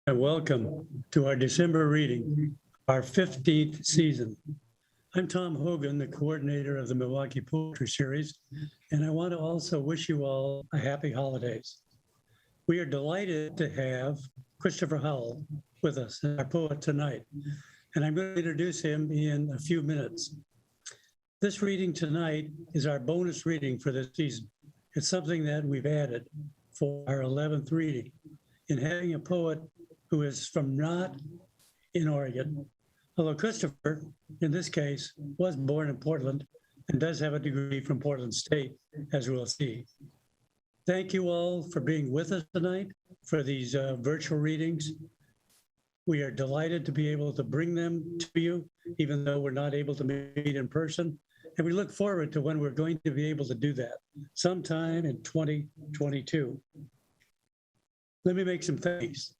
and welcome to our December reading, our 15th season. I'm Tom Hogan, the coordinator of the Milwaukie Poetry Series, and I want to also wish you all a happy holidays. We are delighted to have Christopher Howell with us, our poet tonight, and I'm going to introduce him in a few minutes. This reading tonight is our bonus reading for this season. It's something that we've added for our 11th reading. In having a poet who is from not in Oregon, although Christopher, in this case, was born in Portland and does have a degree from Portland State, as we'll see. Thank you all for being with us tonight for these virtual readings. We are delighted to be able to bring them to you, even though we're not able to meet in person. And we look forward to when we're going to be able to do that, sometime in 2022. Let me make some thanks,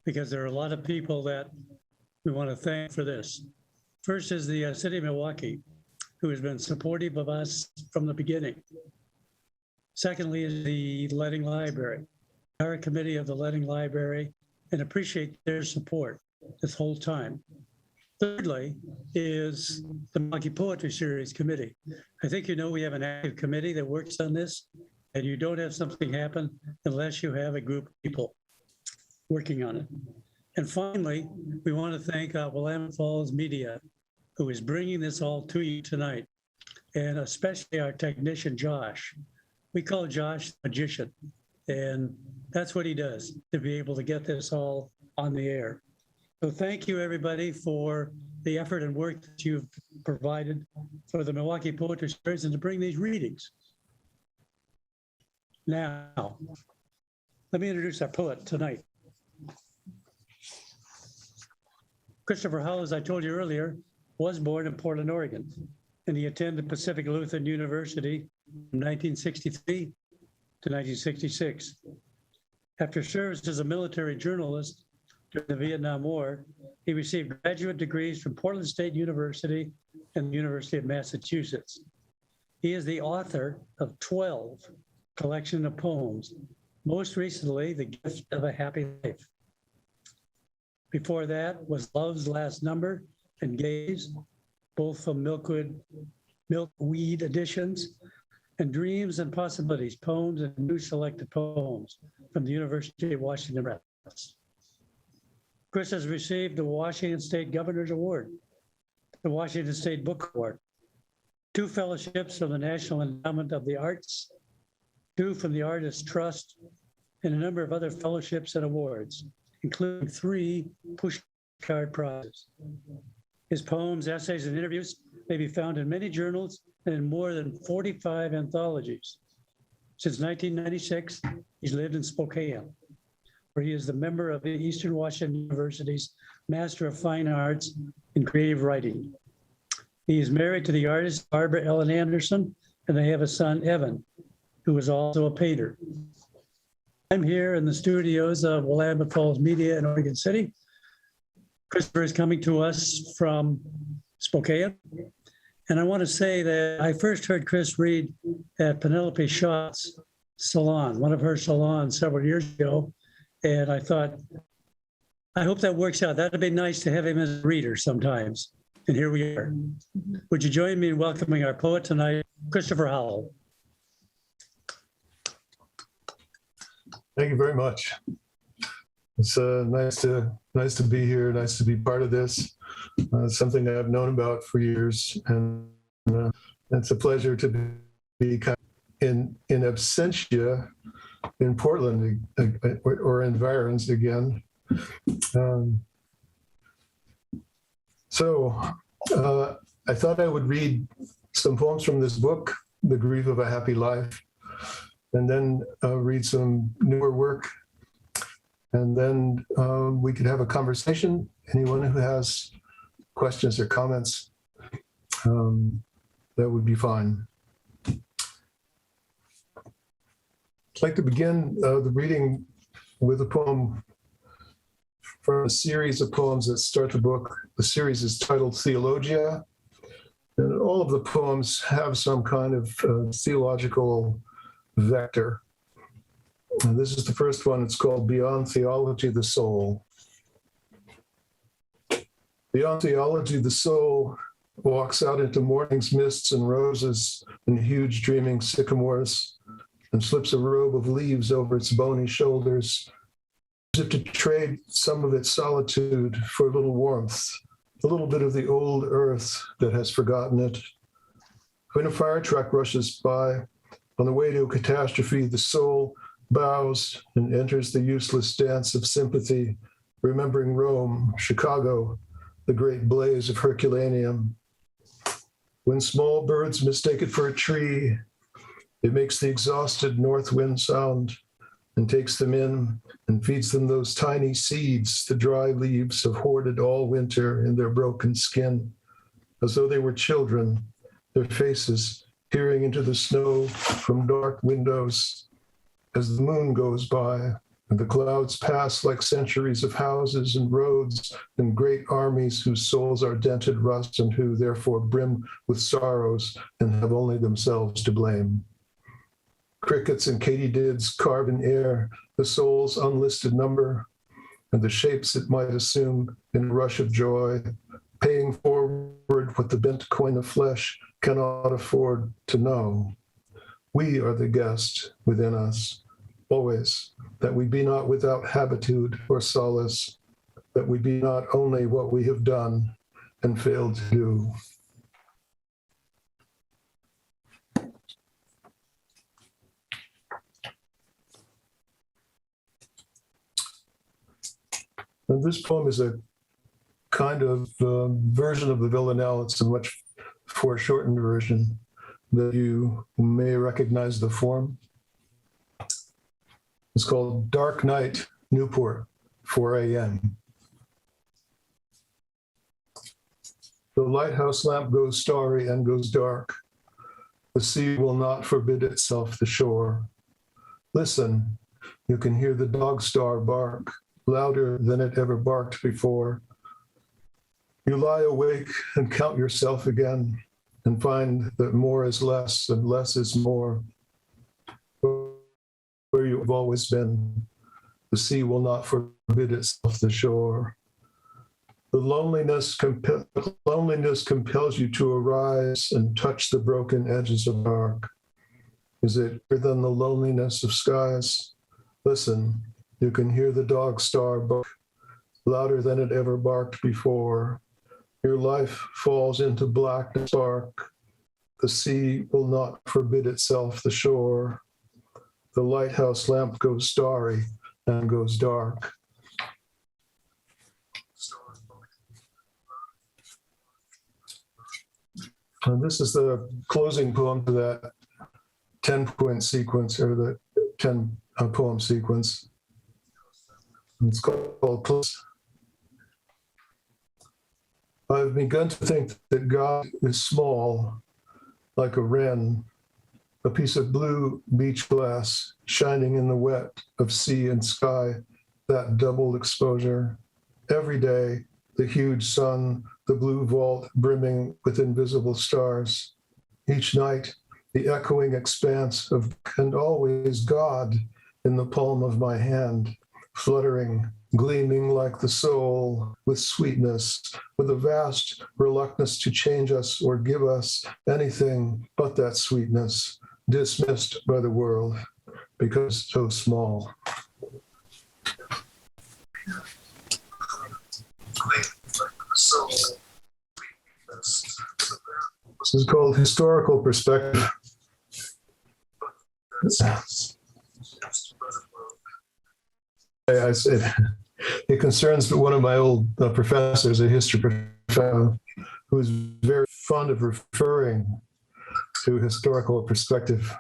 because there are a lot of people that we want to thank for this. First is the City of Milwaukie, who has been supportive of us from the beginning. Secondly is the Ledding Library, our committee of the Ledding Library, and appreciate their support this whole time. Thirdly is the Milwaukie Poetry Series Committee. I think you know we have an active committee that works on this, and you don't have something happen unless you have a group of people working on it. And finally, we want to thank Willamette Falls Media, who is bringing this all to you tonight, and especially our technician, Josh. We call Josh the magician, and that's what he does, to be able to get this all on the air. So thank you, everybody, for the effort and work that you've provided for the Milwaukie Poetry Series and to bring these readings. Now, let me introduce our poet tonight. Christopher Howell, as I told you earlier, was born in Portland, Oregon, and he attended Pacific Lutheran University from 1963 to 1966. After service as a military journalist during the Vietnam War, he received graduate degrees from Portland State University and the University of Massachusetts. He is the author of 12 collection of poems, most recently, The Gift of a Happy Life. Before that was Love's Last Number and Gaze, both from Milkweed editions, and Dreams and Possibilities, poems and new selected poems from the University of Washington Press. Chris has received the Washington State Governor's Award, the Washington State Book Award, 2 fellowships from the National Endowment of the Arts, 2 from the Artists Trust, and a number of other fellowships and awards, including 3 pushcart prizes. His poems, essays, and interviews may be found in many journals and in more than 45 anthologies. Since 1996, he's lived in Spokane, where he is the member of the Eastern Washington University's Master of Fine Arts in Creative Writing. He is married to the artist Barbara Ellen Anderson, and they have a son, Evan, who is also a painter. I'm here in the studios of Willamette Falls Media in Oregon City. Christopher is coming to us from Spokane. And I want to say that I first heard Chris read at Penelope Schott's salon, one of her salons several years ago. And I thought, I hope that works out. That'd be nice to have him as a reader sometimes. And here we are. Would you join me in welcoming our poet tonight, Christopher Howell? Thank you very much. It's nice to be here. Nice to be part of this. Something that I've known about for years, and it's a pleasure to be kind of in absentia in Portland or environs again. So I thought I would read some poems from this book, The Grief of a Happy Life, and then read some newer work. And then we could have a conversation. Anyone who has questions or comments, that would be fine. I'd like to begin the reading with a poem from a series of poems that start the book. The series is titled Theologia, and all of the poems have some kind of theological vector. And this is the first one. It's called Beyond Theology, the Soul. Beyond theology, the soul walks out into morning's mists and roses and huge dreaming sycamores and slips a robe of leaves over its bony shoulders, as if to trade some of its solitude for a little warmth, a little bit of the old earth that has forgotten it. When a fire truck rushes by, on the way to a catastrophe, the soul bows and enters the useless dance of sympathy, remembering Rome, Chicago, the great blaze of Herculaneum. When small birds mistake it for a tree, it makes the exhausted north wind sound and takes them in and feeds them those tiny seeds the dry leaves have hoarded all winter in their broken skin, as though they were children, their faces peering into the snow from dark windows as the moon goes by and the clouds pass like centuries of houses and roads and great armies whose souls are dented rust and who therefore brim with sorrows and have only themselves to blame. Crickets and katydids carve in air the soul's unlisted number and the shapes it might assume in a rush of joy, paying forward what the bent coin of flesh cannot afford to know. We are the guest within us, always, that we be not without habitude or solace, that we be not only what we have done and failed to do. And this poem is a kind of version of the villanelle. It's a much foreshortened version that you may recognize the form. It's called Dark Night, Newport, 4 a.m. The lighthouse lamp goes starry and goes dark. The sea will not forbid itself the shore. Listen, you can hear the dog star bark, louder than it ever barked before. You lie awake and count yourself again and find that more is less and less is more. Where you have always been, the sea will not forbid itself the shore. The loneliness compels you to arise and touch the broken edges of dark. Is it greater than the loneliness of skies? Listen, you can hear the dog star bark, louder than it ever barked before. Your life falls into blackness dark. The sea will not forbid itself the shore. The lighthouse lamp goes starry and goes dark. And this is the closing poem to that 10-point sequence, or the 10-poem sequence. It's called Close. I've begun to think that God is small, like a wren, a piece of blue beach glass shining in the wet of sea and sky, that doubled exposure. Every day, the huge sun, the blue vault brimming with invisible stars. Each night, the echoing expanse of, and always God in the palm of my hand, fluttering, gleaming like the soul with sweetness, with a vast reluctance to change us or give us anything but that sweetness, dismissed by the world because so small. This is called Historical Perspective. I said, it concerns one of my old professors, a history professor, who is very fond of referring to historical perspective.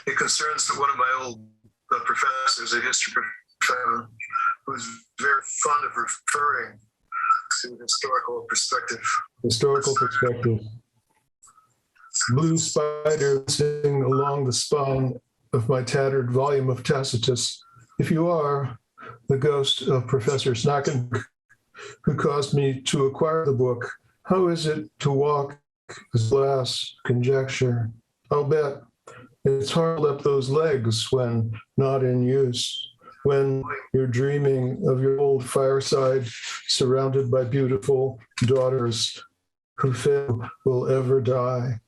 It concerns one of my old professors, a history professor, who is very fond of referring to historical perspective. Historical perspective. Blue spider sing along the spine of my tattered volume of Tacitus. If you are the ghost of Professor Snacken, who caused me to acquire the book, how is it to walk as glass conjecture? I'll bet It's hard to hold up those legs when not in use, when you're dreaming of your old fireside surrounded by beautiful daughters who fail will ever die.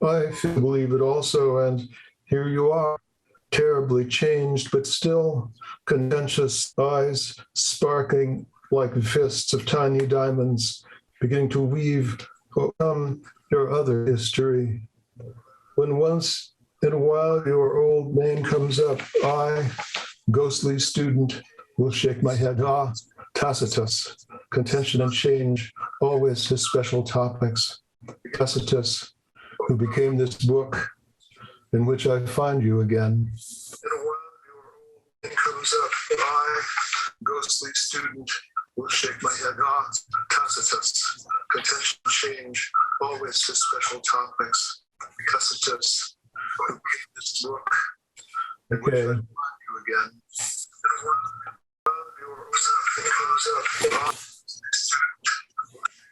I believe it also, and here you are, terribly changed, but still contentious eyes sparkling like fists of tiny diamonds, beginning to weave your other history. When once in a while your old name comes up, I, ghostly student, will shake my head. Ah, Tacitus, contention and change, always his special topics. Tacitus, who became this book in which I find you again. In a while your old name comes up, I, ghostly student, will shake my head. Ah, Tacitus, contention and change, always his special topics. Tacitus, who became this book in which I find you again.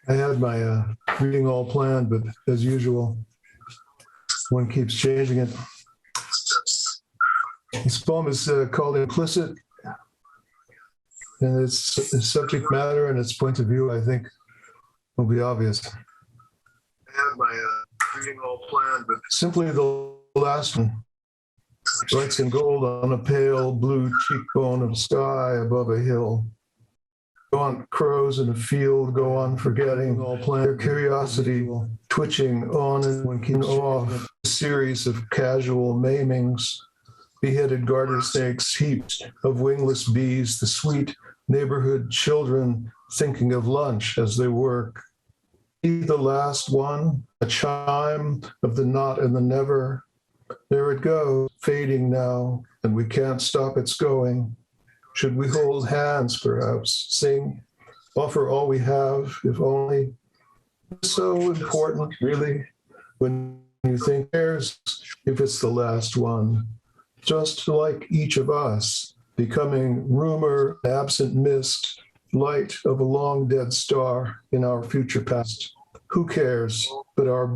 I had my reading all planned, but as usual, one keeps changing it. This poem is called Implicit, and its subject matter and its point of view, I think, will be obvious. I had my reading all planned, but simply the last one. Writes in gold on a pale blue cheekbone of sky above a hill. Go on, crows in a field, go on forgetting all planned. Their curiosity twitching on and off. A series of casual maimings. Beheaded garter snakes, heaps of wingless bees, the sweet neighborhood children thinking of lunch as they work. Be the last one, a chime of the not and the never. There it goes, fading now, and we can't stop its going. Should we hold hands, perhaps, sing, offer all we have, if only? It's so important, really, when you think there's, if it's the last one, just like each of us, becoming rumor, absent mist, light of a long dead star in our future past. Who cares but our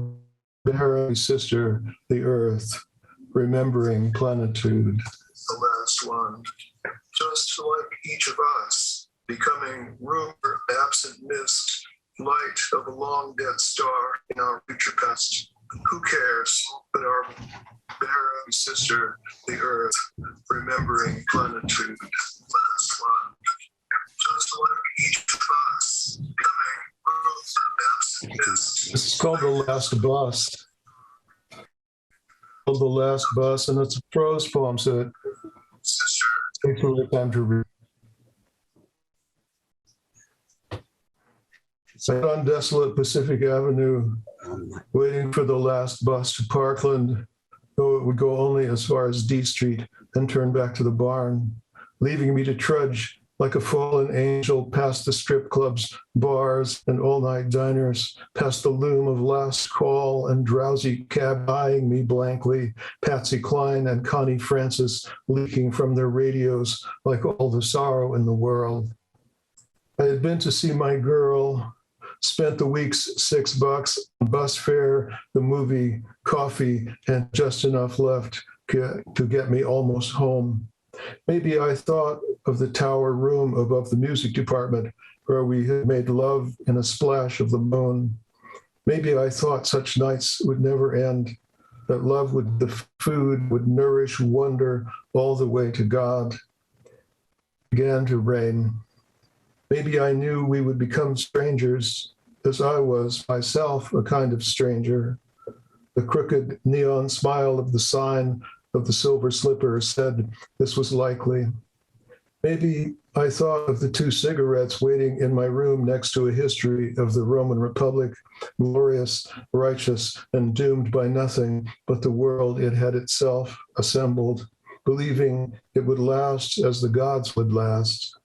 barren sister, the earth, remembering plenitude. The last one, just like each of us, becoming rumor, absent mist, light of a long dead star in our future past. Who cares but our barren sister, the earth, remembering plenitude. Last one, just like each of us, becoming rumor, absent mist. This is called The Last Bus. The Last Bus, and it's a prose poem, so it takes a little time to read. Sat on desolate Pacific Avenue, waiting for the last bus to Parkland, though it would go only as far as D Street, then turn back to the barn, leaving me to trudge like a fallen angel past the strip clubs, bars, and all-night diners, past the loom of last call and drowsy cab eyeing me blankly, Patsy Cline and Connie Francis leaking from their radios like all the sorrow in the world. I had been to see my girl, spent the week's $6, bus fare, the movie, coffee, and just enough left to get me almost home. Maybe I thought of the tower room above the music department where we had made love in a splash of the moon. Maybe I thought such nights would never end, that love with the food would nourish wonder all the way to God. It began to rain. Maybe I knew we would become strangers, as I was myself a kind of stranger. The crooked neon smile of the sign of the Silver Slipper said this was likely. Maybe I thought of the 2 cigarettes waiting in my room next to a history of the Roman Republic, glorious, righteous, and doomed by nothing but the world it had itself assembled, believing it would last as the gods would last.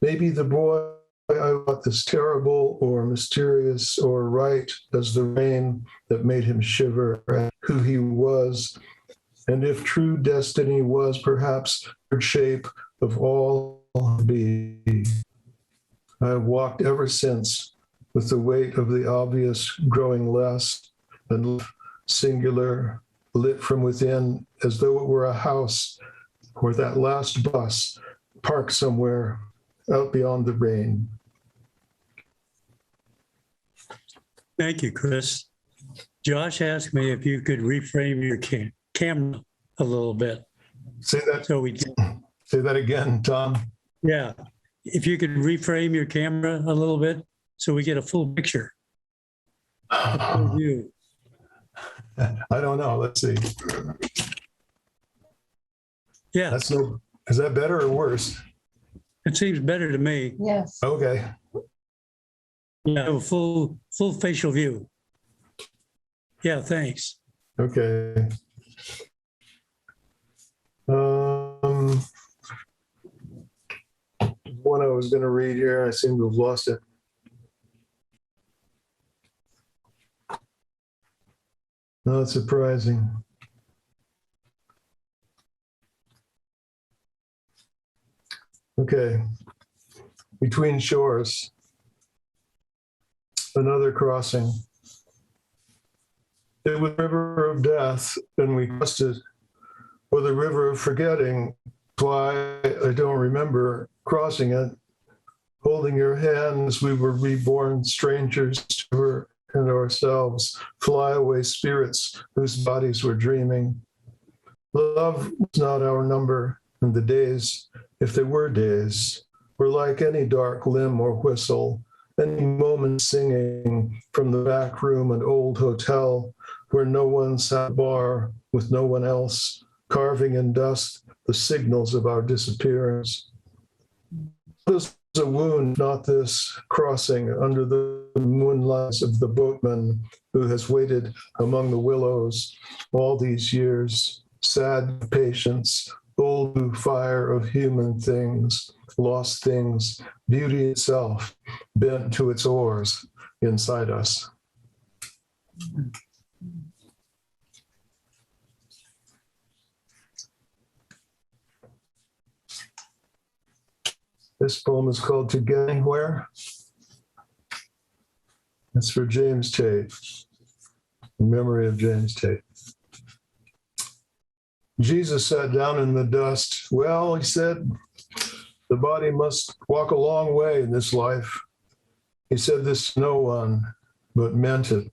Maybe the boy I thought this terrible or mysterious or right as the rain that made him shiver at who he was, and if true destiny was perhaps the shape of all be. I have walked ever since with the weight of the obvious growing less and singular, lit from within as though it were a house or that last bus parked somewhere out beyond the rain. Thank you, Chris. Josh asked me if you could reframe your camera a little bit. Say that. So we can, Say that again, Tom. yeah, if you could reframe your camera a little bit so we get a full picture. A full view. I don't know. Let's see. Yeah, Is that better or worse? it seems better to me. Yes. Okay. You have a full facial view. Yeah, thanks. Okay. One I was going to read here, I seem to have lost it. Not surprising. Okay. Between shores. Another crossing. It was the river of death, and we crossed it, or the river of forgetting. Why I don't remember crossing it. Holding your hands, we were reborn strangers to her and ourselves, flyaway spirits whose bodies were dreaming. Love was not our number, and the days, if they were days, were like any dark limb or whistle, any moment singing from the back room an old hotel where no one sat bar with no one else, carving in dust the signals of our disappearance. This is a wound, not this crossing under the moonlights of the boatman who has waited among the willows all these years, sad patience, old blue fire of human things, lost things, beauty itself, bent to its oars inside us. This poem is called To Get Anywhere. It's for James Tate, in memory of James Tate. Jesus sat down in the dust. Well, he said, the body must walk a long way in this life. He said this to no one, but meant it.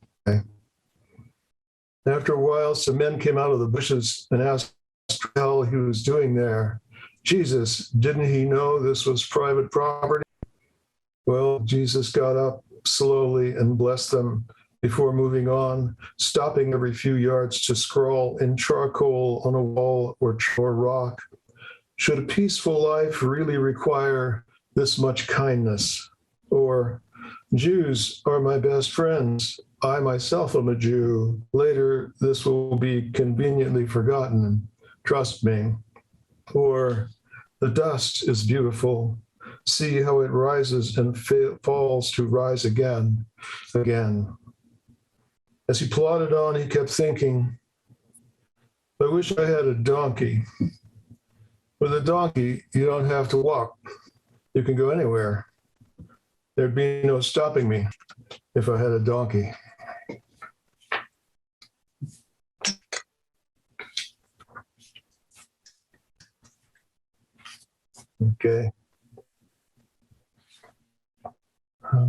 After a while, some men came out of the bushes and asked what the hell he was doing there. Jesus, didn't he know this was private property? Well, Jesus got up slowly and blessed them before moving on, stopping every few yards to scrawl in charcoal on a wall or rock. Should a peaceful life really require this much kindness? Or, Jews are my best friends. I myself am a Jew. Later, this will be conveniently forgotten. Trust me. Or, the dust is beautiful. See how it rises and falls to rise again. As he plodded on, he kept thinking, I wish I had a donkey. With a donkey, you don't have to walk. You can go anywhere. There'd be no stopping me if I had a donkey. Okay. I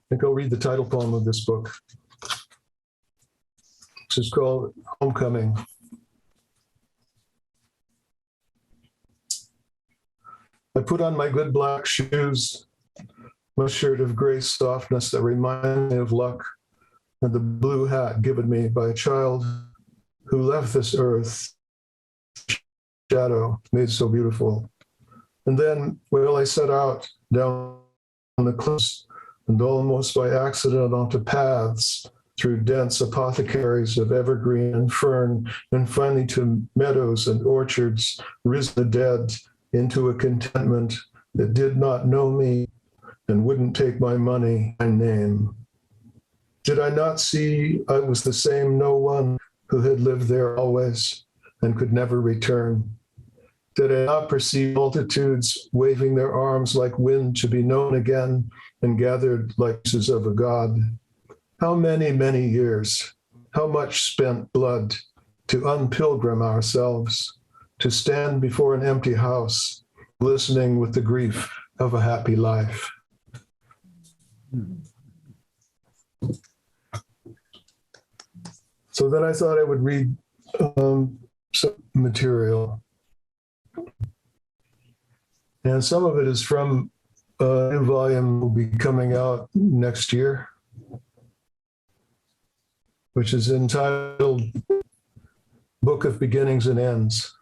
think I'll read the title poem of this book. This is called Homecoming. I put on my good black shoes, my shirt of gray softness that reminds me of luck, and the blue hat given me by a child who left this earth, shadow made so beautiful. And then, well, I set out down the cliffs and almost by accident onto paths through dense apothecaries of evergreen and fern, and finally to meadows and orchards, risen the dead into a contentment that did not know me and wouldn't take my money, my name. Did I not see I was the same no one who had lived there always and could never return? Did I not perceive multitudes waving their arms like wind to be known again and gathered like pieces of a god? How many, many years, how much spent blood to unpilgrim ourselves, to stand before an empty house, listening with the grief of a happy life. So then I thought I would read some material. And some of it is from a new volume will be coming out next year, which is entitled Book of Beginnings and Ends.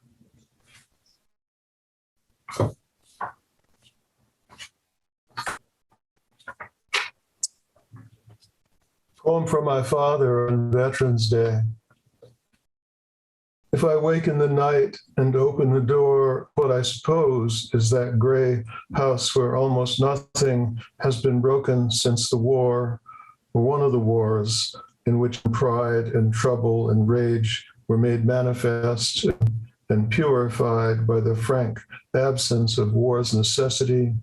Poem from my father on Veterans Day. If I wake in the night and open the door, what I suppose is that gray house where almost nothing has been broken since the war, or one of the wars, in which pride and trouble and rage were made manifest and purified by the frank absence of war's necessity.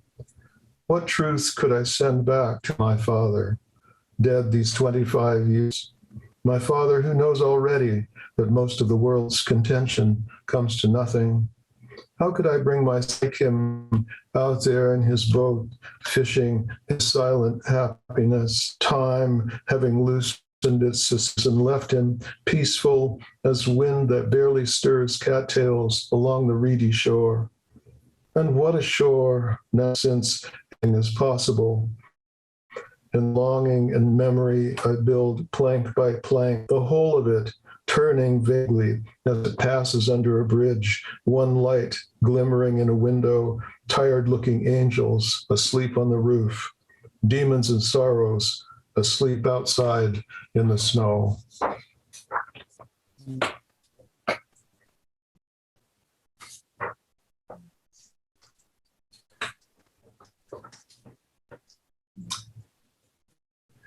What truth could I send back to my father, dead these 25 years? My father who knows already that most of the world's contention comes to nothing. How could I bring him out there in his boat, fishing his silent happiness, time having loosened its success and left him peaceful as wind that barely stirs cattails along the reedy shore? And what a shore now, since anything is possible. In longing and memory, I build plank by plank, the whole of it turning vaguely as it passes under a bridge, one light glimmering in a window, tired-looking angels asleep on the roof, demons and sorrows asleep outside in the snow.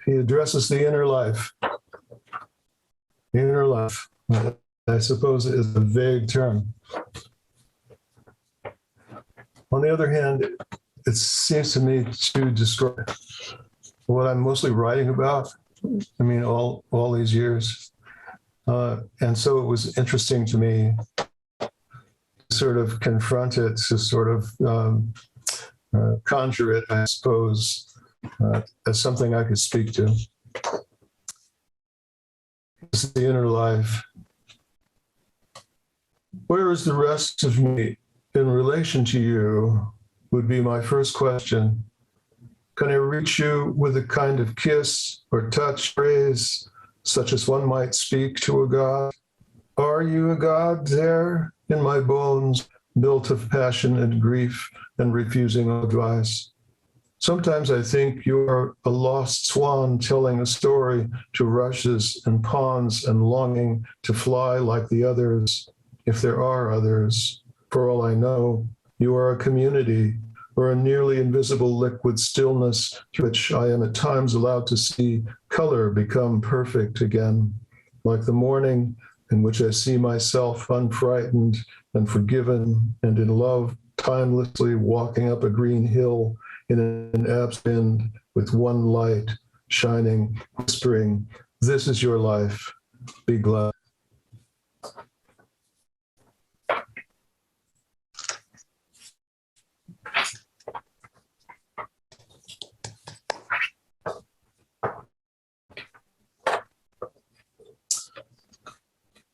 He addresses the inner life. The inner life, I suppose, is a vague term. On the other hand, it seems to me to describe what I'm mostly writing about. I mean, all these years. And so it was interesting to me to sort of confront it, to sort of conjure it, I suppose, as something I could speak to. It's the inner life. Where is the rest of me in relation to you would be my first question. Can I reach you with a kind of kiss or touch phrase, such as one might speak to a god? Are you a god there in my bones, built of passion and grief and refusing advice? Sometimes I think you are a lost swan telling a story to rushes and ponds and longing to fly like the others, if there are others. For all I know, you are a community or a nearly invisible liquid stillness through which I am at times allowed to see color become perfect again, like the morning in which I see myself unfrightened and forgiven and in love, timelessly walking up a green hill in an absent with one light shining, whispering, "This is your life, be glad."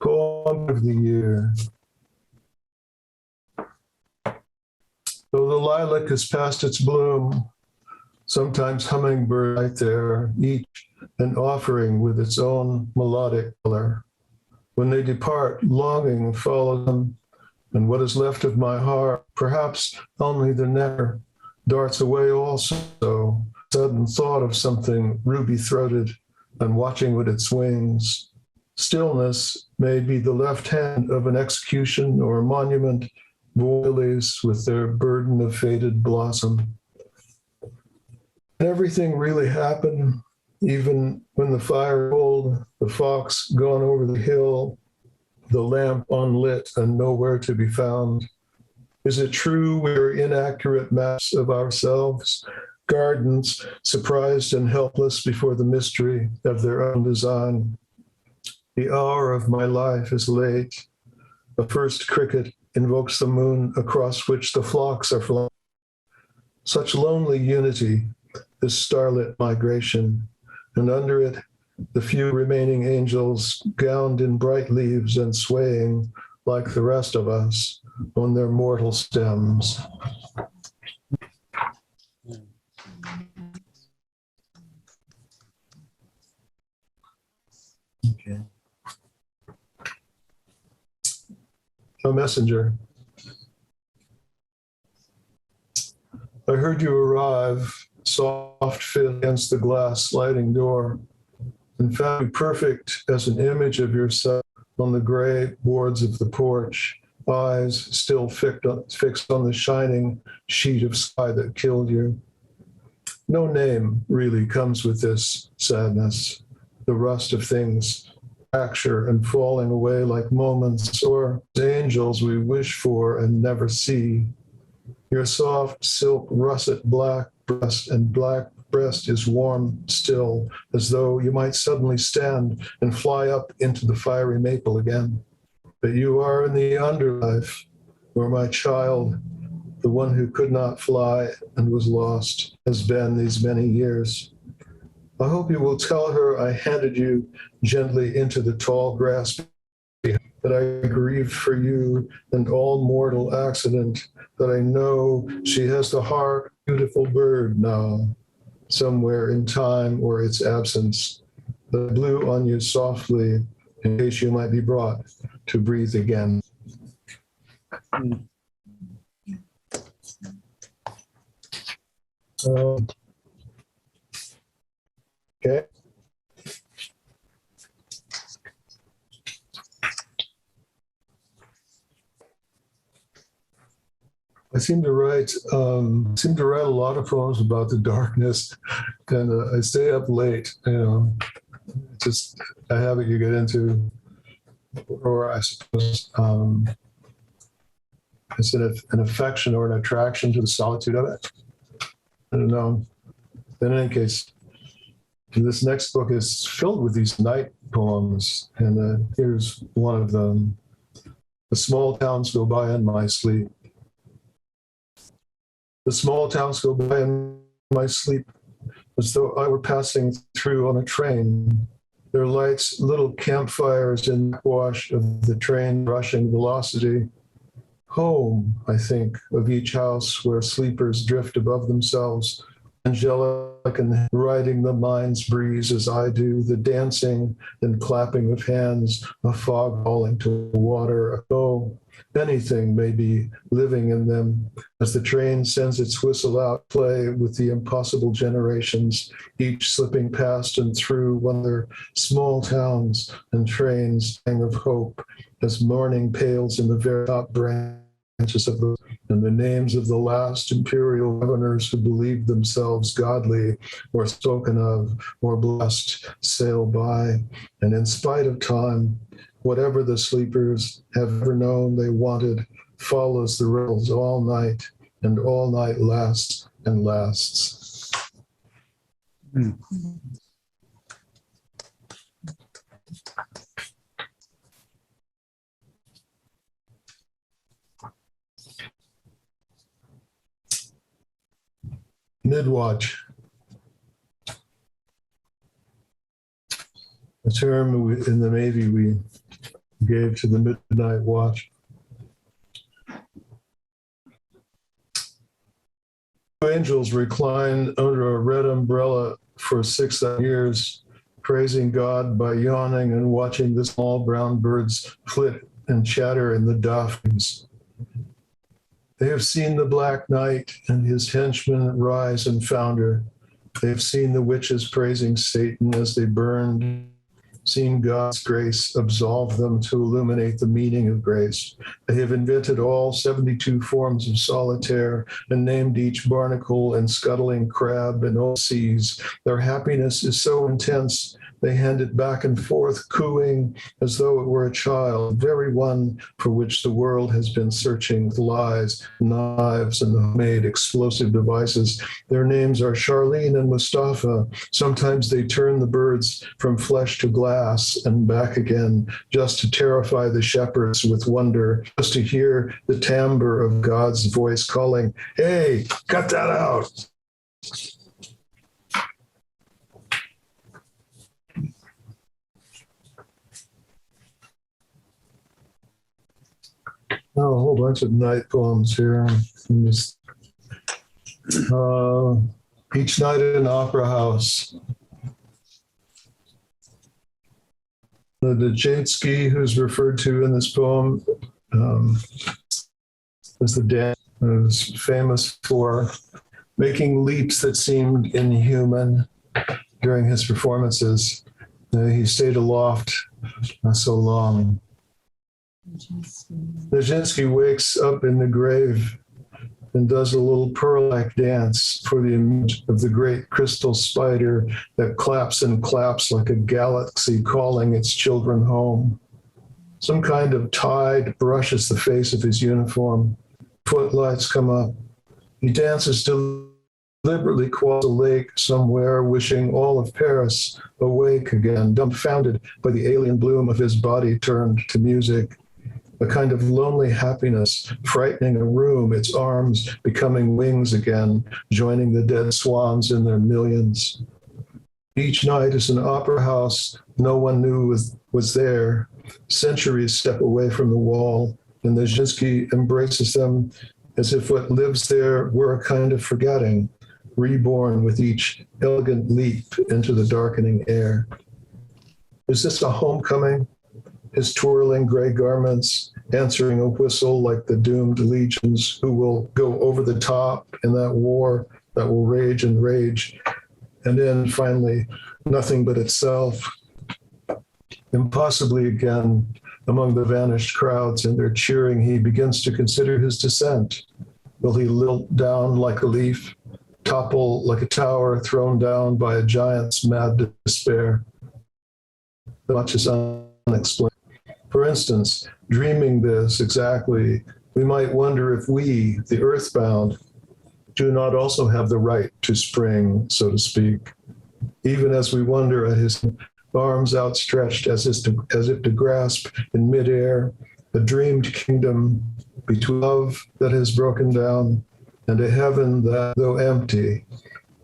Poem of the year. Though the lilac has passed its bloom, sometimes hummingbird right there, each an offering with its own melodic color. When they depart, longing follows them, and what is left of my heart, perhaps only the nectar, darts away also, sudden thought of something ruby-throated and watching with its wings. Stillness may be the left hand of an execution or a monument, lilies with their burden of faded blossom. And everything really happened, even when the fire rolled, the fox gone over the hill, the lamp unlit and nowhere to be found. Is it true we're inaccurate maps of ourselves, gardens, surprised and helpless before the mystery of their own design. The hour of my life is late. The first cricket invokes the moon across which the flocks are flying. Such lonely unity, this starlit migration, and under it, the few remaining angels gowned in bright leaves and swaying like the rest of us on their mortal stems. Okay. A messenger. I heard you arrive, soft fit against the glass sliding door, and found you perfect as an image of yourself on the gray boards of the porch, eyes still fixed on the shining sheet of sky that killed you. No name really comes with this sadness, the rust of things, fracture and falling away like moments or angels we wish for and never see. Your soft silk russet black breast and black breast is warm still, as though you might suddenly stand and fly up into the fiery maple again. But you are in the underlife, where my child, the one who could not fly and was lost, has been these many years. I hope you will tell her I handed you gently into the tall grass, that I grieve for you and all mortal accident, that I know she has the heart of a beautiful bird now, somewhere in time or its absence, that blew on you softly in case you might be brought to breathe again. Okay. I seem to write a lot of poems about the darkness, and I stay up late. Just a habit you get into, or I suppose it's an affection or an attraction to the solitude of it. I don't know. In any case, this next book is filled with these night poems, and here's one of them. The small towns go by in my sleep. The small towns go by in my sleep as though I were passing through on a train. Their lights, little campfires in the wash of the train rushing velocity. Home, I think, of each house where sleepers drift above themselves, angelic and riding the mind's breeze as I do, the dancing and clapping of hands, a fog falling to water. Oh, anything may be living in them as the train sends its whistle out, play with the impossible generations, each slipping past and through one of their small towns and trains of hope as morning pales in the very top branches of the, and the names of the last imperial governors who believed themselves godly or spoken of or blessed sail by. And in spite of time, whatever the sleepers have ever known they wanted follows the riddles all night, and all night lasts and lasts. Mm. Midwatch. A term in the Navy we gave to the midnight watch. Angels recline under a red umbrella for 6 years, praising God by yawning and watching the small brown birds flit and chatter in the daffodils. They have seen the Black Knight and his henchmen rise and founder. They have seen the witches praising Satan as they burned, seen God's grace absolve them to illuminate the meaning of grace. They have invented all 72 forms of solitaire and named each barnacle and scuttling crab and all seas. Their happiness is so intense They hand it back and forth, cooing as though it were a child, the very one for which the world has been searching with lies, knives, and homemade explosive devices. Their names are Charlene and Mustafa. Sometimes they turn the birds from flesh to glass and back again, just to terrify the shepherds with wonder, just to hear the timbre of God's voice calling, "Hey, cut that out." Oh, a whole bunch of night poems here. Each night at an opera house. The Djetsky, who's referred to in this poem, was the dad who was famous for making leaps that seemed inhuman during his performances. He stayed aloft not so long. Nijinsky wakes up in the grave and does a little pearl-like dance for the image of the great crystal spider that claps and claps like a galaxy calling its children home. Some kind of tide brushes the face of his uniform. Footlights come up. He dances deliberately across a lake somewhere, wishing all of Paris awake again, dumbfounded by the alien bloom of his body turned to music. A kind of lonely happiness, frightening a room, its arms becoming wings again, joining the dead swans in their millions. Each night is an opera house no one knew was there. Centuries step away from the wall, and Nijinsky embraces them as if what lives there were a kind of forgetting, reborn with each elegant leap into the darkening air. Is this a homecoming? His twirling gray garments, answering a whistle like the doomed legions who will go over the top in that war that will rage and rage, and then finally, nothing but itself. Impossibly again, among the vanished crowds and their cheering, he begins to consider his descent. Will he lilt down like a leaf, topple like a tower thrown down by a giant's mad despair? Much is unexplained. For instance, dreaming this exactly, we might wonder if we, the earthbound, do not also have the right to spring, so to speak, even as we wonder at his arms outstretched as if to grasp in midair a dreamed kingdom between love that has broken down and a heaven that, though empty,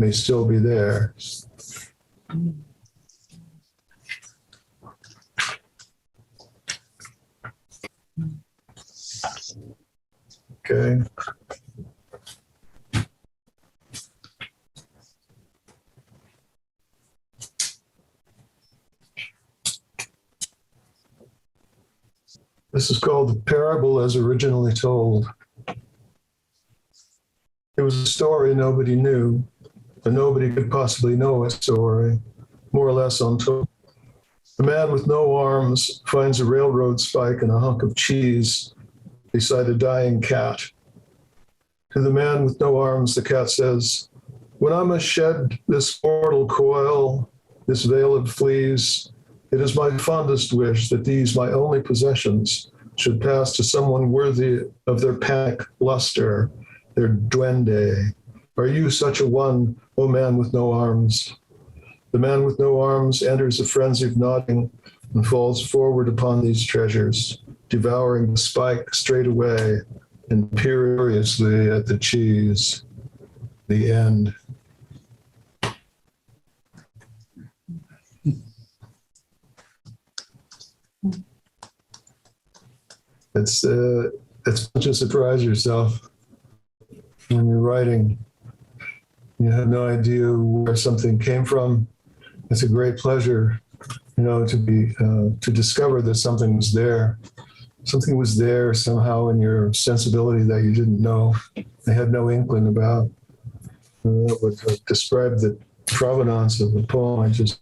may still be there. Okay. This is called The Parable as Originally Told. It was a story nobody knew, and nobody could possibly know a story, more or less untold. The man with no arms finds a railroad spike and a hunk of cheese beside a dying cat. To the man with no arms, the cat says, "When I must shed this mortal coil, this veil of fleas, it is my fondest wish that these, my only possessions, should pass to someone worthy of their panic luster, their duende. Are you such a one, O man with no arms?" The man with no arms enters a frenzy of nodding and falls forward upon these treasures, devouring the spike straight away and furiously at the cheese. The end. It's much to surprise yourself when you're writing. You have no idea where something came from. It's a great pleasure, to discover that something was there. Something was there somehow in your sensibility that you didn't know. I had no inkling about. That would describe the provenance of the poem I just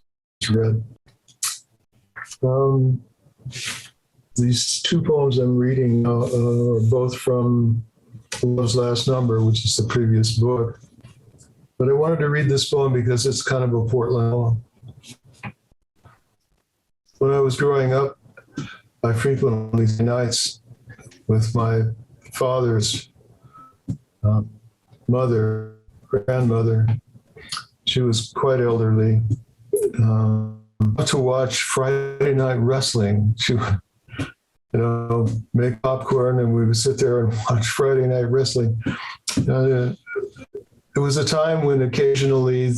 read. These two poems I'm reading are both from Love's Last Number, which is the previous book. But I wanted to read this poem because it's kind of a Portland poem. When I was growing up, I frequently spent nights with my father's grandmother. She was quite elderly. To watch Friday night wrestling. She would, make popcorn and we would sit there and watch Friday night wrestling. It was a time when occasionally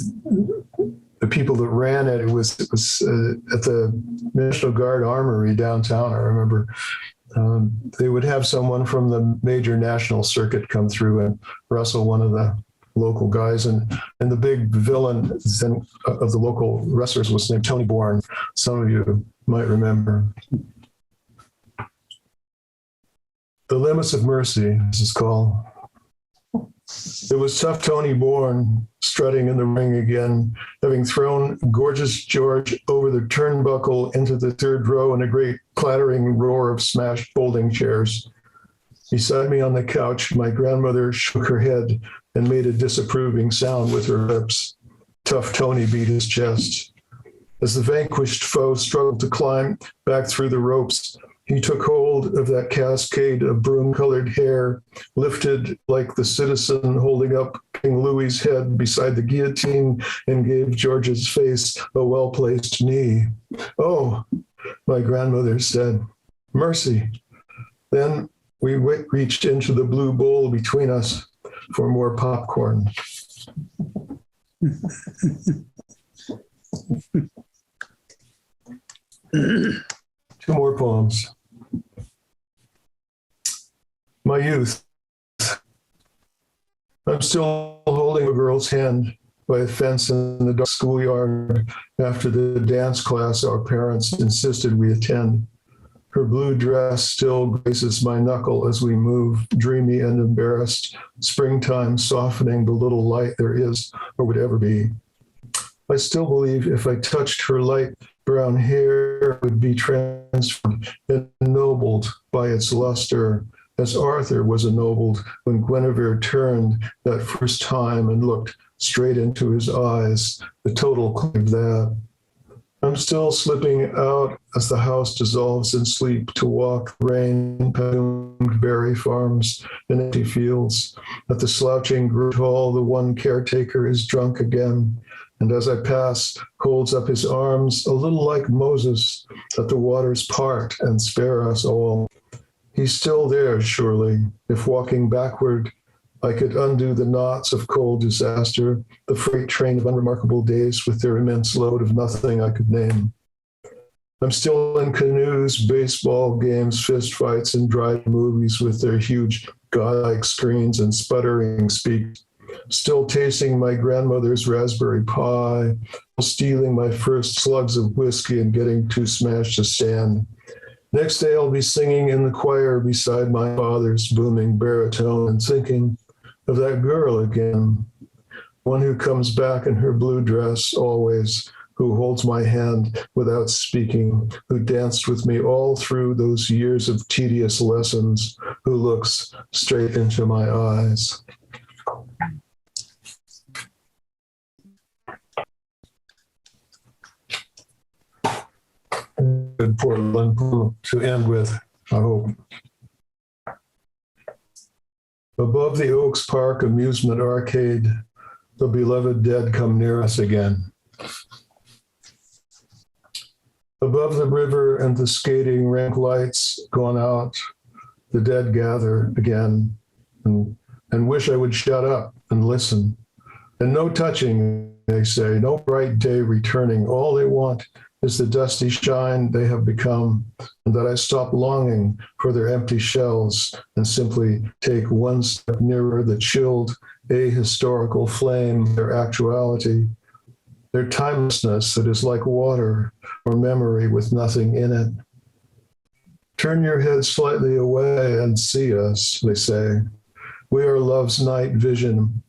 the people that ran it was at the National Guard Armory downtown. I remember they would have someone from the major national circuit come through and wrestle one of the local guys, and the big villain of the local wrestlers was named Tony Bourne. Some of you might remember. The Limits of Mercy, this is called. It was tough Tony Bourne strutting in the ring again, having thrown Gorgeous George over the turnbuckle into the third row in a great clattering roar of smashed folding chairs. Beside me on the couch, my grandmother shook her head and made a disapproving sound with her lips. Tough Tony beat his chest. As the vanquished foe struggled to climb back through the ropes, he took hold of that cascade of broom-colored hair, lifted like the citizen holding up King Louis's head beside the guillotine, and gave George's face a well-placed knee. "Oh," my grandmother said, "mercy." Then we reached into the blue bowl between us for more popcorn. Two more poems. My youth. I'm still holding a girl's hand by a fence in the dark schoolyard after the dance class our parents insisted we attend. Her blue dress still graces my knuckle as we move, dreamy and embarrassed, springtime softening the little light there is or would ever be. I still believe if I touched her light brown hair, it would be transformed, ennobled by its luster, as Arthur was ennobled when Guinevere turned that first time and looked straight into his eyes, the total claim of that. I'm still slipping out as the house dissolves in sleep to walk rain-doomed berry farms and empty fields. At the slouching Groot Hall, the one caretaker is drunk again, and as I pass, holds up his arms, a little like Moses, that the waters part and spare us all. He's still there, surely, if walking backward, I could undo the knots of cold disaster, the freight train of unremarkable days with their immense load of nothing I could name. I'm still in canoes, baseball games, fistfights, and dry movies with their huge godlike screens and sputtering speaks. Still tasting my grandmother's raspberry pie, stealing my first slugs of whiskey and getting too smashed to stand. Next day I'll be singing in the choir beside my father's booming baritone and thinking of that girl again, one who comes back in her blue dress always, who holds my hand without speaking, who danced with me all through those years of tedious lessons, who looks straight into my eyes. Good Portland to end with, I hope. Above the Oaks Park amusement arcade, the beloved dead come near us again. Above the river and the skating rink lights gone out, the dead gather again and wish I would shut up and listen. And no touching, they say, no bright day returning. All they want is the dusty shine they have become, and that I stop longing for their empty shells and simply take one step nearer the chilled, ahistorical flame, their actuality, their timelessness that is like water or memory with nothing in it. Turn your head slightly away and see us, they say. We are love's night vision.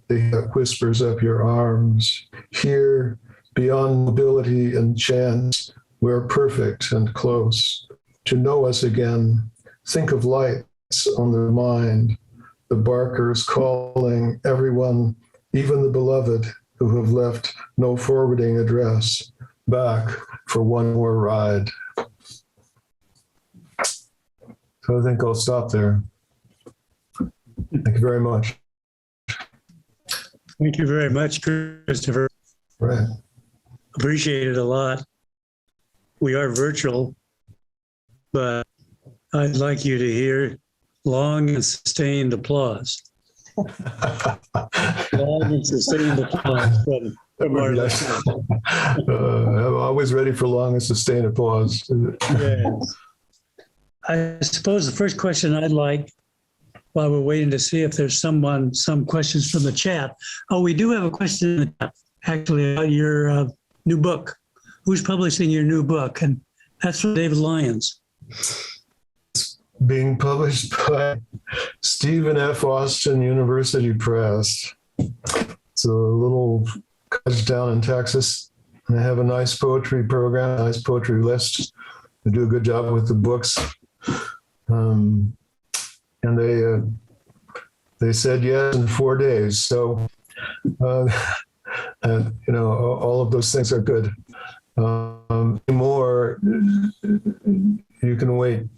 They whispers up your arms. Here, beyond mobility and chance, we're perfect and close. To know us again, think of lights on their mind, the barkers calling everyone, even the beloved, who have left no forwarding address, back for one more ride. So I think I'll stop there. Thank you very much. Thank you very much, Christopher. Right. Appreciate it a lot. We are virtual, but I'd like you to hear long and sustained applause. Long and sustained applause from our listeners. I'm always ready for long and sustained applause. Yes. I suppose the first question I'd like, while we're waiting to see if there's some questions from the chat. Oh, we do have a question in the chat, actually, about your new book. Who's publishing your new book? And that's from David Lyons. Being published by Stephen F. Austin University Press. It's a little college down in Texas. And they have a nice poetry program, a nice poetry list. They do a good job with the books. And they said yes in 4 days. So, and you know, all of those things are good. More, you can wait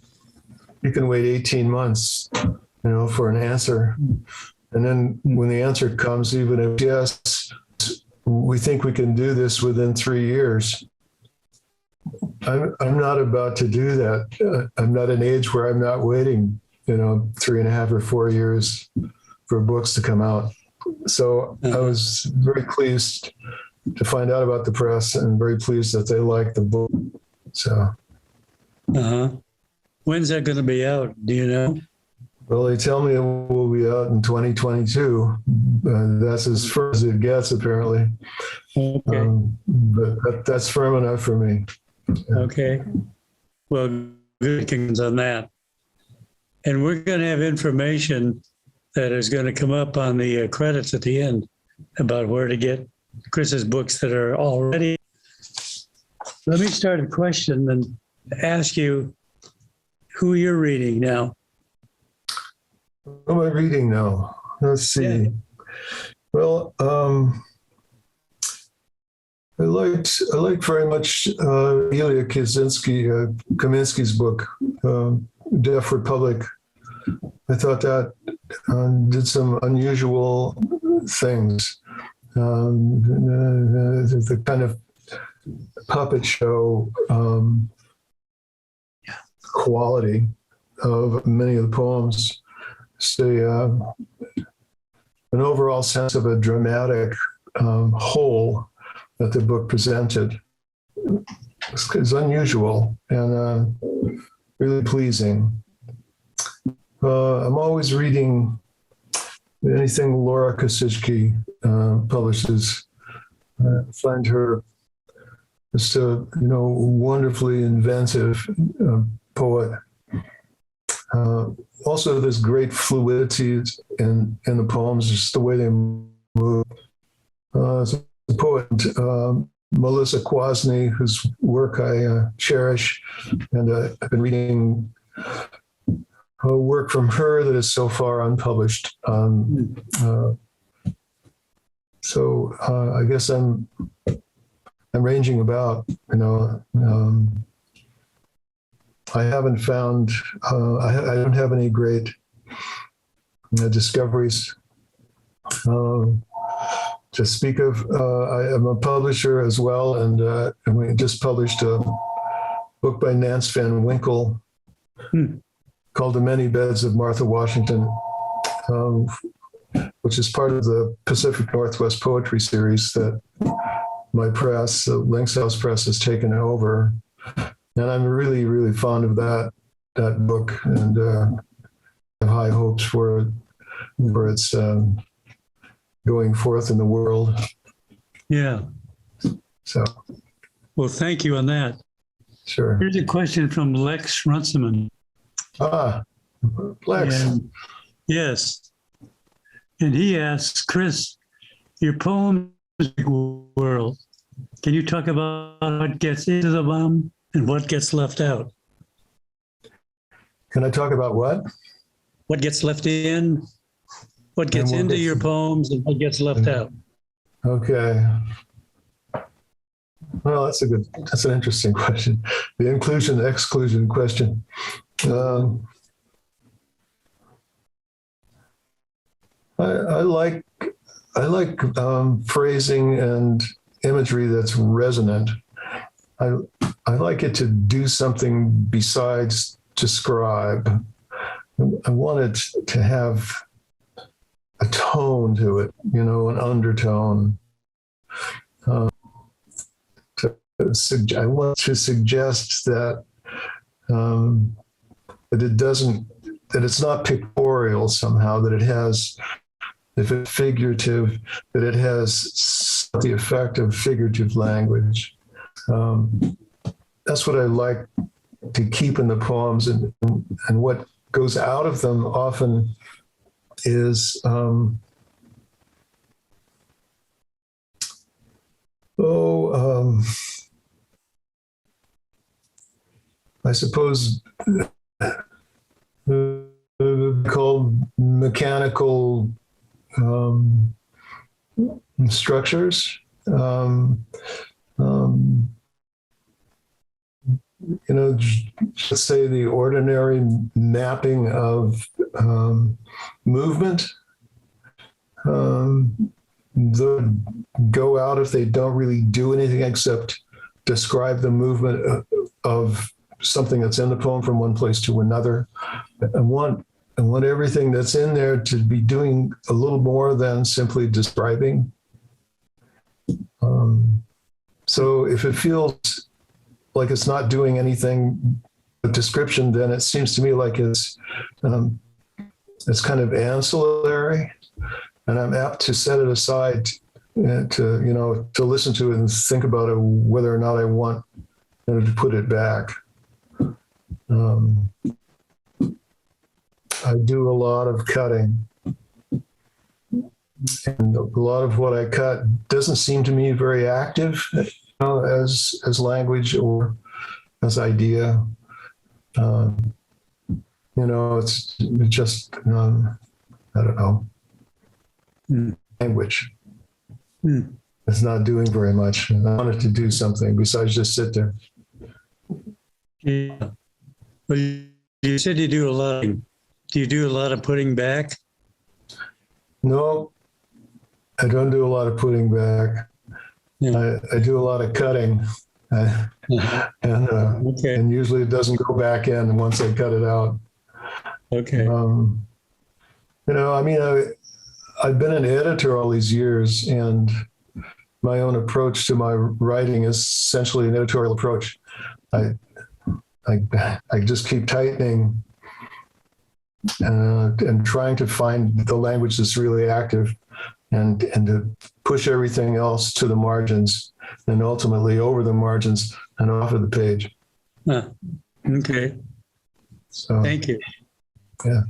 18 months, you know, for an answer. And then when the answer comes, even if yes, we think we can do this within 3 years. I'm not about to do that. I'm not an age where I'm not waiting, you know, 3.5 or 4 years for books to come out. So I was very pleased to find out about the press and very pleased that they liked the book. So. When's that going to be out? Do you know? Well, they tell me it will be out in 2022. That's as far as it gets, apparently. Okay. But that's firm enough for me. Okay. Well, good things on that. And we're going to have information that is going to come up on the credits at the end about where to get Chris's books that are already. Let me start a question and ask you who you're reading now. What am I reading now? Let's see. Yeah. Well, I liked very much Ilya Kaminsky's book, Deaf Republic. I thought that did some unusual things. The kind of puppet show quality of many of the poems. An overall sense of a dramatic whole that the book presented is unusual and really pleasing. I'm always reading anything Laura Kosicki publishes. I find her just a wonderfully inventive poet. Also, there's great fluidity in the poems, just the way they move. The poet Melissa Kwasny, whose work I cherish, and I've been reading work from her that is so far unpublished. So I guess I'm ranging about. I haven't found. I don't have any great discoveries to speak of. I am a publisher as well, and we just published a book by Nance Van Winkle called The Many Beds of Martha Washington, which is part of the Pacific Northwest Poetry Series that my press, Lynx House Press, has taken over. And I'm really, really fond of that book, and have high hopes for its going forth in the world. Yeah. So. Well, thank you on that. Sure. Here's a question from Lex Runciman. Lex. Yes. And he asks, Chris, your poem is a big world. Can you talk about what gets into the poem and what gets left out? Can I talk about what? What gets left in, what gets into your poems, and what gets left out? Okay. Well, that's an interesting question. The inclusion, exclusion question. Um, I like phrasing and imagery that's resonant. I like it to do something besides describe. I want it to have a tone to it, an undertone. I want to suggest that that it's not pictorial somehow, that it has, if it's figurative, that it has the effect of figurative language. That's what I like to keep in the poems, and what goes out of them often is I suppose called mechanical structures. Let's say the ordinary mapping of movement. They go out if they don't really do anything except describe the movement of something that's in the poem from one place to another. I want everything that's in there to be doing a little more than simply describing. So if it feels like it's not doing anything but description, then it seems to me like it's kind of ancillary, and I'm apt to set it aside to listen to it and think about it, whether or not I want to put it back. I do a lot of cutting, and a lot of what I cut doesn't seem to me very active, as language or as idea. It's just I don't know. Language. It's not doing very much. I wanted to do something besides just sit there. Yeah. Well, you said you do a lot. Do you do a lot of putting back? No, I don't do a lot of putting back. Yeah. I do a lot of cutting, and usually it doesn't go back in once I cut it out. Okay. I've been an editor all these years, and my own approach to my writing is essentially an editorial approach. I just keep tightening and trying to find the language that's really active, and to push everything else to the margins, and ultimately over the margins and off of the page. Okay. So, thank you. Yeah.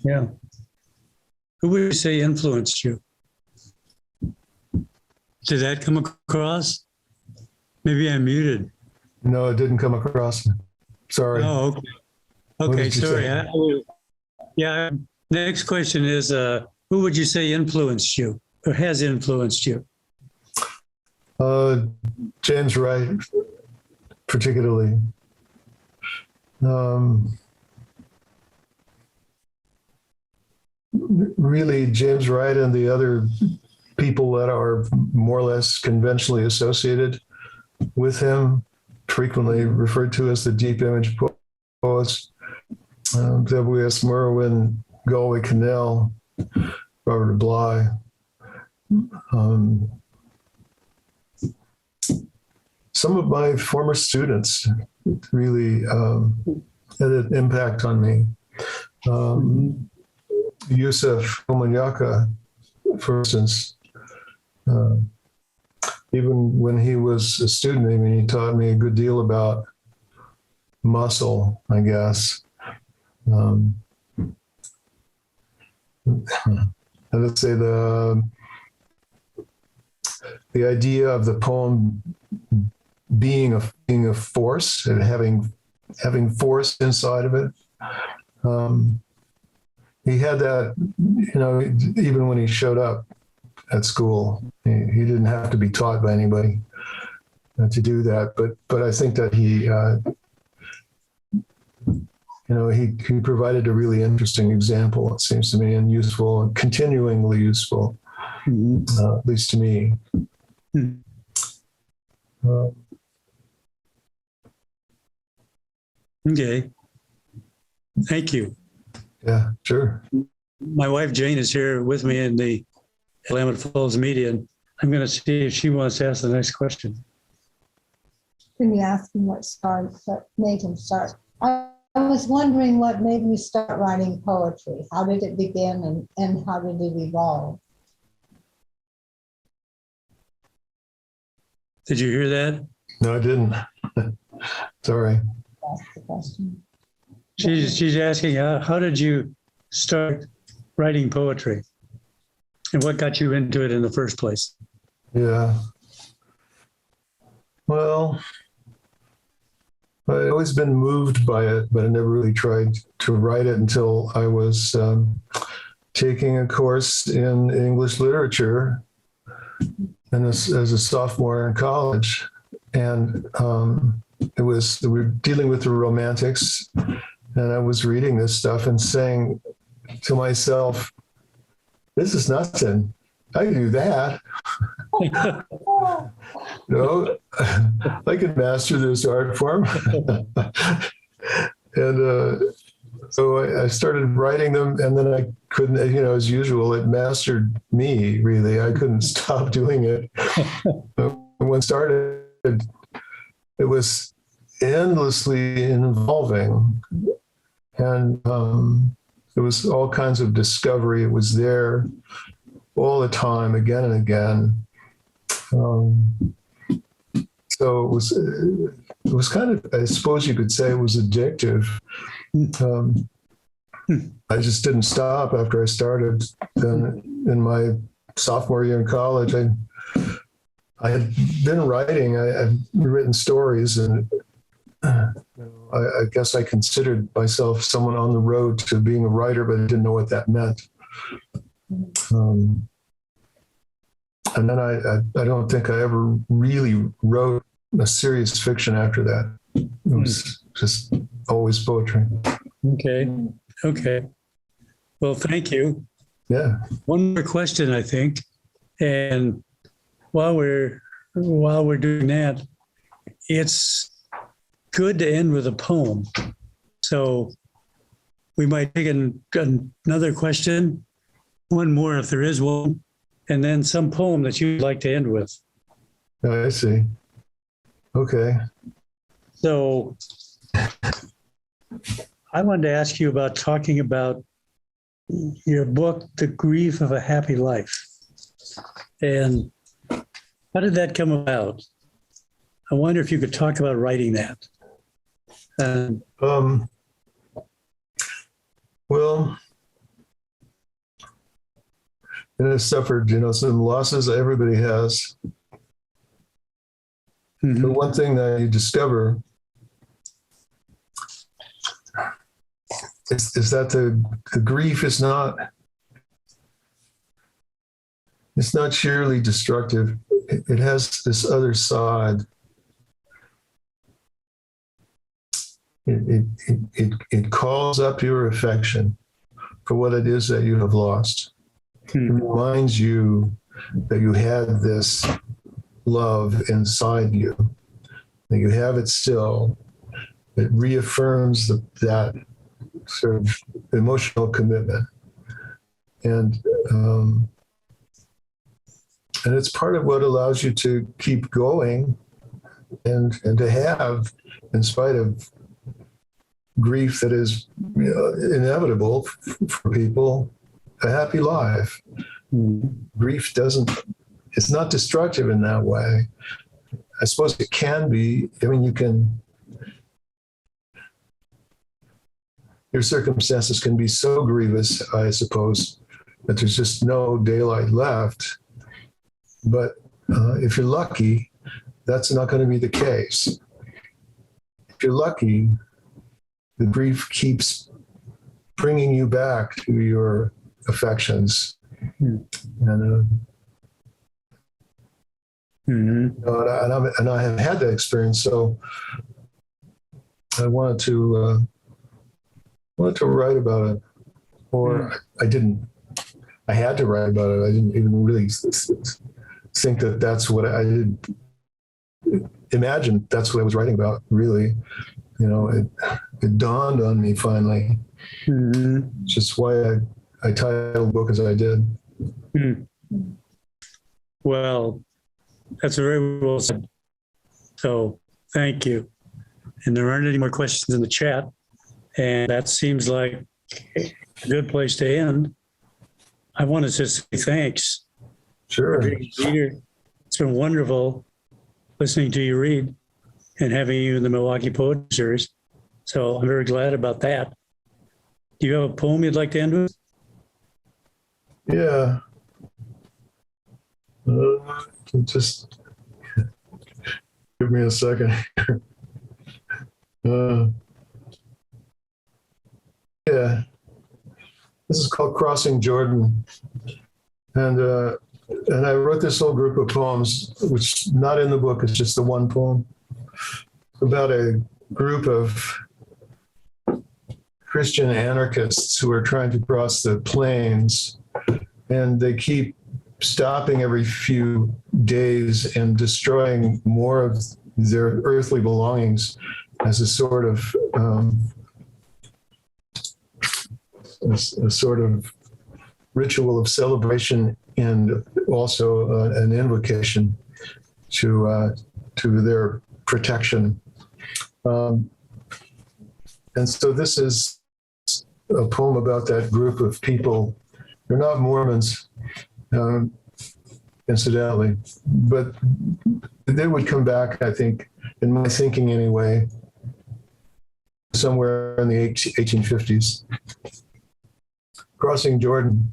Yeah. Who would you say influenced you? Did that come across? Maybe I'm muted. No, it didn't come across. Sorry. Oh, okay. Okay, sorry. Yeah. Next question is, who would you say influenced you or has influenced you? James Wright, particularly. Really, James Wright and the other people that are more or less conventionally associated with him, frequently referred to as the deep image poets. W.S. Merwin, Galway Connell, Robert Bly. Some of my former students really had an impact on me. Yusuf Omanyaka, for instance, even when he was a student, he taught me a good deal about muscle, I guess. Let's say the idea of the poem being a force and having force inside of it. He had that, even when he showed up at school, he didn't have to be taught by anybody. to do that. But I think that he provided a really interesting example, it seems to me, and useful, and continuingly useful, at least to me. Mhm. Uh, Okay. Thank you. yeah, sure. My wife Jane is here with me in the Willamette Falls media, and I'm going to see if she wants to ask the next question. Can you ask him what made him start? I was wondering what made me start writing poetry. How did it begin and how did it evolve? Did you hear that? No, I didn't. Sorry. That's the question. She's asking, how did you start writing poetry? And what got you into it in the first place? Yeah. Well, I'd always been moved by it, but I never really tried to write it until I was taking a course in English literature and as a sophomore in college. And we were dealing with the Romantics, and I was reading this stuff and saying to myself, this is nothing. I can do that. I can master this art form. And so I started writing them, and then I couldn't, as usual, it mastered me, really. I couldn't stop doing it. When it started, it was endlessly involving. And it was all kinds of discovery. It was there all the time, again and again. So it was kind of, I suppose you could say it was addictive. I just didn't stop after I started. Then in my sophomore year in college, I had been writing. I had written stories, and I guess I considered myself someone on the road to being a writer, but I didn't know what that meant. And then I don't think I ever really wrote a serious fiction after that. It was just always poetry. Okay. Well, thank you. Yeah. One more question, I think. And while we're doing that, it's good to end with a poem. So we might take another question, one more if there is one, and then some poem that you'd like to end with. I see. Okay. So I wanted to ask you about talking about your book, The Grief of a Happy Life. And how did that come about? I wonder if you could talk about writing that. Well, and I suffered, some losses everybody has. Mm-hmm. The one thing that you discover is that the grief is not, it's not sheerly destructive. It has this other side. It calls up your affection for what it is that you have lost. It reminds you that you had this love inside you, that you have it still. It reaffirms that sort of emotional commitment. And it's part of what allows you to keep going and to have, in spite of grief that is inevitable for people, a happy life. Grief it's not destructive in that way. I suppose it can be. I mean, your circumstances can be so grievous, I suppose, that there's just no daylight left. But if you're lucky, that's not going to be the case. If you're lucky, the grief keeps bringing you back to your affections. And Mhm. And I have had that experience. So I wanted to write about it, or I didn't. I had to write about it. I didn't even really think that that's what I did. Imagine that's what I was writing about. Really, it dawned on me finally. Mhm. Just why I titled the book as I did. Mm. Well, that's very well said. So thank you. And there aren't any more questions in the chat. And that seems like a good place to end. I want to just say thanks for Sure. being here. It's been wonderful listening to you read and having you in the Milwaukie Poetry Series. So I'm very glad about that. Do you have a poem you'd like to end with? Yeah. Just give me a second. Yeah. This is called Crossing Jordan. And I wrote this whole group of poems, which not in the book, it's just the one poem, about a group of Christian anarchists who are trying to cross the plains. And they keep stopping every few days and destroying more of their earthly belongings as a sort of ritual of celebration and also an invocation to their protection. And so this is a poem about that group of people. They're not Mormons, incidentally, but they would come back, I think, in my thinking anyway, somewhere in the 1850s. Crossing Jordan.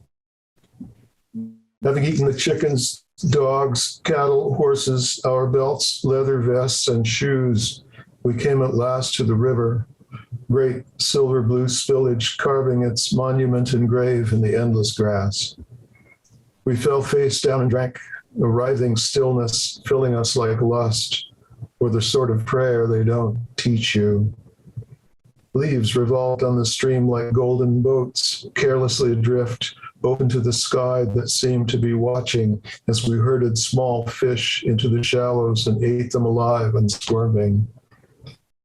Having eaten the chickens, dogs, cattle, horses, our belts, leather vests, and shoes, we came at last to the river, great silver blue spillage carving its monument and grave in the endless grass. We fell face down and drank, a writhing stillness filling us like lust, or the sort of prayer they don't teach you. Leaves revolved on the stream like golden boats, carelessly adrift, open to the sky that seemed to be watching as we herded small fish into the shallows and ate them alive and squirming.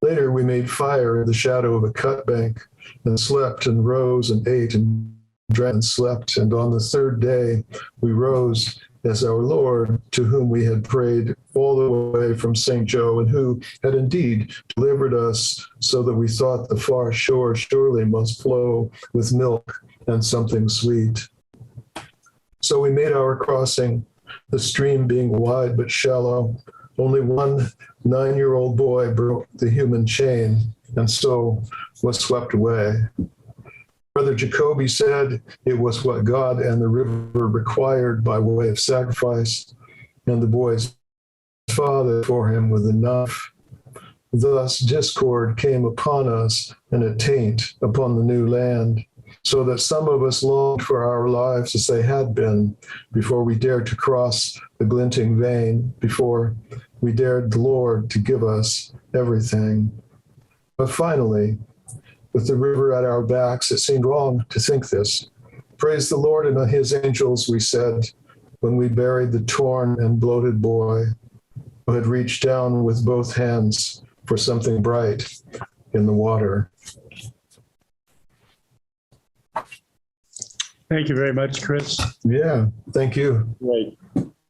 Later, we made fire in the shadow of a cut bank and slept and rose and ate and drank and slept. And on the third day, we rose as our Lord, to whom we had prayed all the way from St. Joe, and who had indeed delivered us so that we thought the far shore surely must flow with milk and something sweet. So we made our crossing, the stream being wide but shallow. Only one 9-year-old boy broke the human chain, and so was swept away. Brother Jacoby said it was what God and the river required by way of sacrifice, and the boy's father for him with a knife. Thus discord came upon us and a taint upon the new land, so that some of us longed for our lives as they had been before we dared to cross the glinting vein, before we dared the Lord to give us everything. But finally, with the river at our backs, it seemed wrong to think this. Praise the Lord and his angels, we said, when we buried the torn and bloated boy who had reached down with both hands for something bright in the water. Thank you very much, Chris. Yeah, thank you. Great.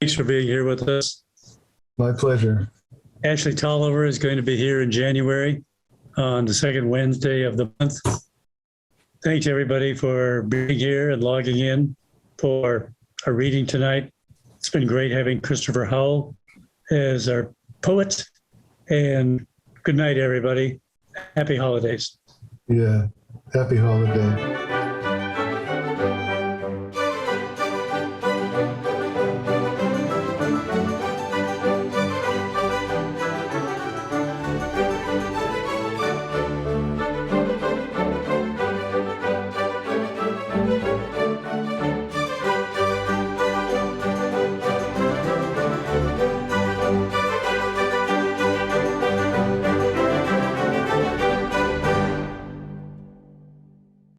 Thanks for being here with us. My pleasure. Ashley Tolliver is going to be here in January on the second Wednesday of the month. Thanks everybody for being here and logging in for our reading tonight. It's been great having Christopher Howell as our poet, and good night, everybody. Happy holidays. Yeah, happy holiday.